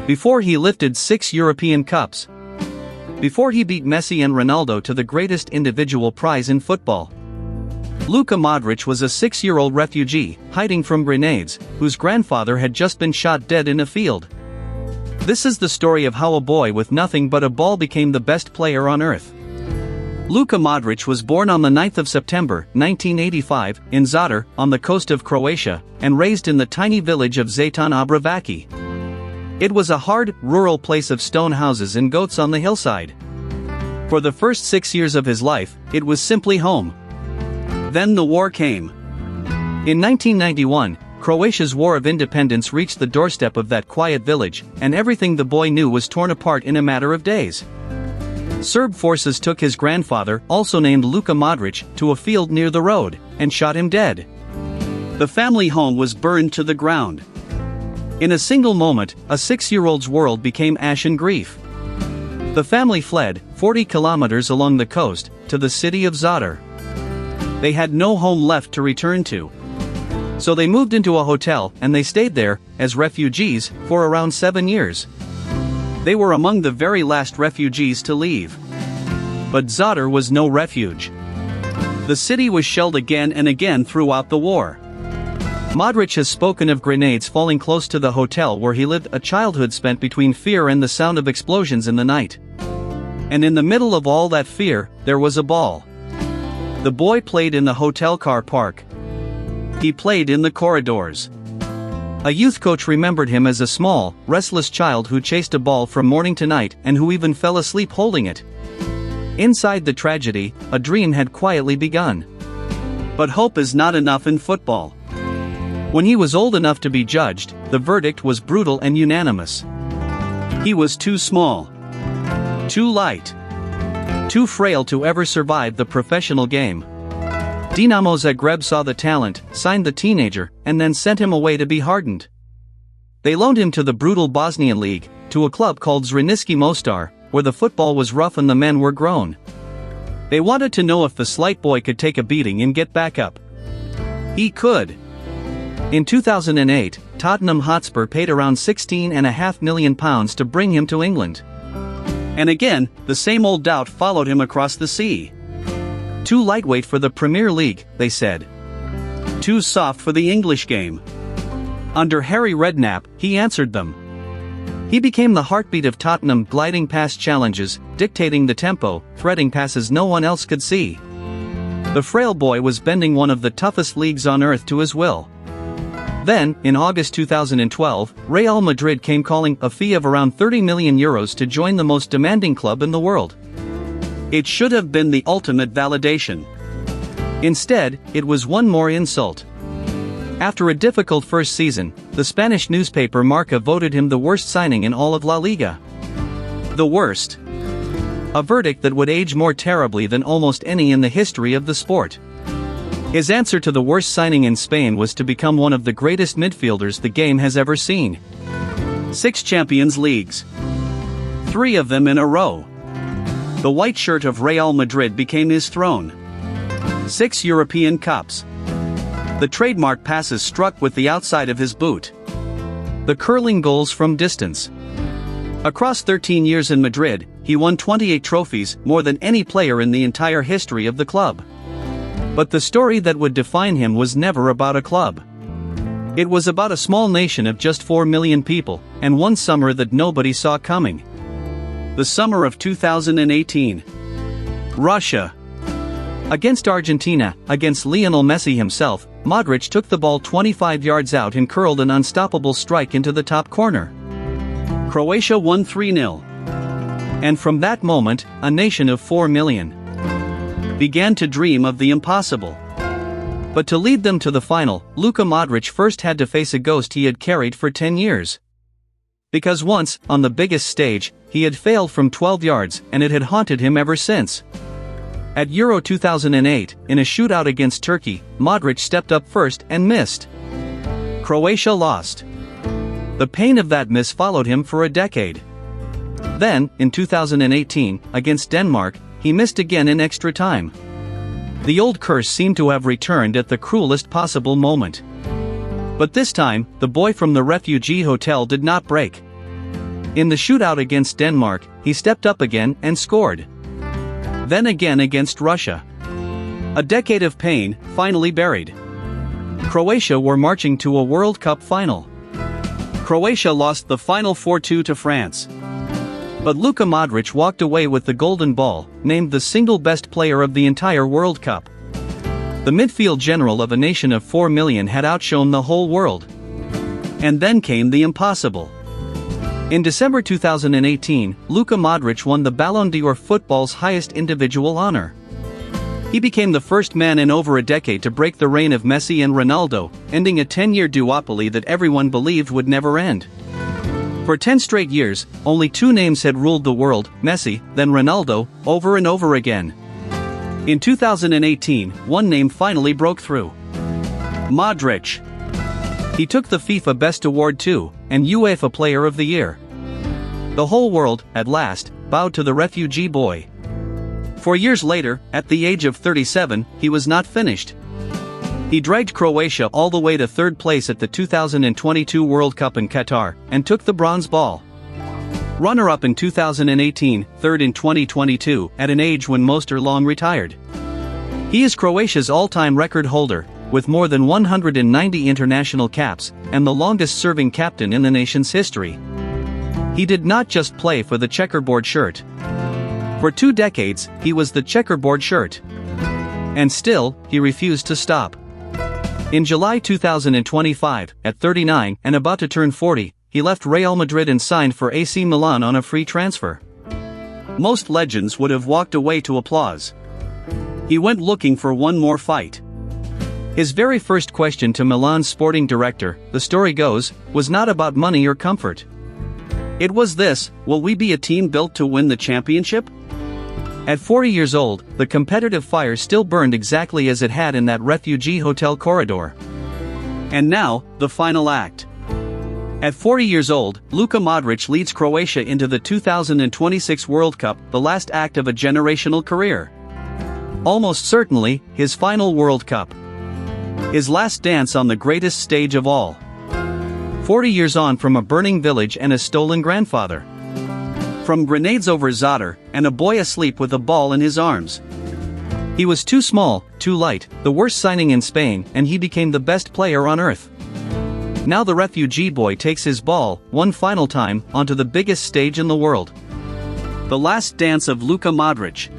Before he lifted 6 European Cups. Before he beat Messi and Ronaldo to the greatest individual prize in football. Luka Modrić was a 6-year-old refugee, hiding from grenades, whose grandfather had just been shot dead in a field. This is the story of how a boy with nothing but a ball became the best player on earth. Luka Modrić was born on the 9th of September, 1985, in Zadar, on the coast of Croatia, and raised in the tiny village of Zajtan Obravaki. It was a hard, rural place of stone houses and goats on the hillside. For the first 6 years of his life, it was simply home. Then the war came. In 1991, Croatia's War of Independence reached the doorstep of that quiet village, and everything the boy knew was torn apart in a matter of days. Serb forces took his grandfather, also named Luka Modrić, to a field near the road, and shot him dead. The family home was burned to the ground. In a single moment, a 6-year-old's world became ash and grief. The family fled, 40 kilometers along the coast, to the city of Zadar. They had no home left to return to. So they moved into a hotel, and they stayed there, as refugees, for around 7 years. They were among the very last refugees to leave. But Zadar was no refuge. The city was shelled again and again throughout the war. Modrić has spoken of grenades falling close to the hotel where he lived, a childhood spent between fear and the sound of explosions in the night. And in the middle of all that fear, there was a ball. The boy played in the hotel car park. He played in the corridors. A youth coach remembered him as a small, restless child who chased a ball from morning to night and who even fell asleep holding it. Inside the tragedy, a dream had quietly begun. But hope is not enough in football. When he was old enough to be judged, the verdict was brutal and unanimous. He was too small, too light, too frail to ever survive the professional game. Dinamo Zagreb saw the talent, signed the teenager, and then sent him away to be hardened. They loaned him to the brutal Bosnian League, to a club called Zrinjski Mostar, where the football was rough and the men were grown. They wanted to know if the slight boy could take a beating and get back up. He could. In 2008, Tottenham Hotspur paid around £16.5 million to bring him to England. And again, the same old doubt followed him across the sea. Too lightweight for the Premier League, they said. Too soft for the English game. Under Harry Redknapp, he answered them. He became the heartbeat of Tottenham, gliding past challenges, dictating the tempo, threading passes no one else could see. The frail boy was bending one of the toughest leagues on earth to his will. Then, in August 2012, Real Madrid came calling, a fee of around €30 million to join the most demanding club in the world. It should have been the ultimate validation. Instead, it was one more insult. After a difficult first season, the Spanish newspaper Marca voted him the worst signing in all of La Liga. The worst. A verdict that would age more terribly than almost any in the history of the sport. His answer to the worst signing in Spain was to become one of the greatest midfielders the game has ever seen. 6 Champions Leagues. 3 of them in a row. The white shirt of Real Madrid became his throne. 6 European Cups. The trademark passes struck with the outside of his boot. The curling goals from distance. Across 13 years in Madrid, he won 28 trophies, more than any player in the entire history of the club. But the story that would define him was never about a club. It was about a small nation of just 4 million people, and one summer that nobody saw coming. The summer of 2018. Russia. Against Argentina, against Lionel Messi himself, Modric took the ball 25 yards out and curled an unstoppable strike into the top corner. Croatia won 3-0. And from that moment, a nation of 4 million began to dream of the impossible. But to lead them to the final, Luka Modrić first had to face a ghost he had carried for 10 years. Because once, on the biggest stage, he had failed from 12 yards, and it had haunted him ever since. At Euro 2008, in a shootout against Turkey, Modric stepped up first and missed. Croatia lost. The pain of that miss followed him for a decade. Then, in 2018, against Denmark, he missed again in extra time. The old curse seemed to have returned at the cruelest possible moment. But this time, the boy from the refugee hotel did not break. In the shootout against Denmark, he stepped up again and scored. Then again against Russia. A decade of pain, finally buried. Croatia were marching to a World Cup final. Croatia lost the final 4-2 to France. But Luka Modric walked away with the Golden Ball, named the single best player of the entire World Cup. The midfield general of a nation of 4 million had outshone the whole world. And then came the impossible. In December 2018, Luka Modric won the Ballon d'Or, football's highest individual honor. He became the first man in over a decade to break the reign of Messi and Ronaldo, ending a 10-year duopoly that everyone believed would never end. For 10 straight years, only two names had ruled the world, Messi, then Ronaldo, over and over again. In 2018, one name finally broke through. Modric. He took the FIFA Best Award too, and UEFA Player of the Year. The whole world, at last, bowed to the refugee boy. 4 years later, at the age of 37, he was not finished. He dragged Croatia all the way to third place at the 2022 World Cup in Qatar, and took the bronze ball. Runner-up in 2018, third in 2022, at an age when most are long retired. He is Croatia's all-time record holder, with more than 190 international caps, and the longest-serving captain in the nation's history. He did not just play for the checkerboard shirt. For 2 decades, he was the checkerboard shirt. And still, he refused to stop. In July 2025, at 39 and about to turn 40, he left Real Madrid and signed for AC Milan on a free transfer. Most legends would have walked away to applause. He went looking for one more fight. His very first question to Milan's sporting director, the story goes, was not about money or comfort. It was this: will we be a team built to win the championship? At 40 years old, the competitive fire still burned exactly as it had in that refugee hotel corridor. And now, the final act. At 40 years old, Luka Modric leads Croatia into the 2026 World Cup, the last act of a generational career. Almost certainly, his final World Cup. His last dance on the greatest stage of all. 40 years on from a burning village and a stolen grandfather. From grenades over Zadar, and a boy asleep with a ball in his arms. He was too small, too light, the worst signing in Spain, and he became the best player on earth. Now the refugee boy takes his ball, one final time, onto the biggest stage in the world. The last dance of Luka Modric.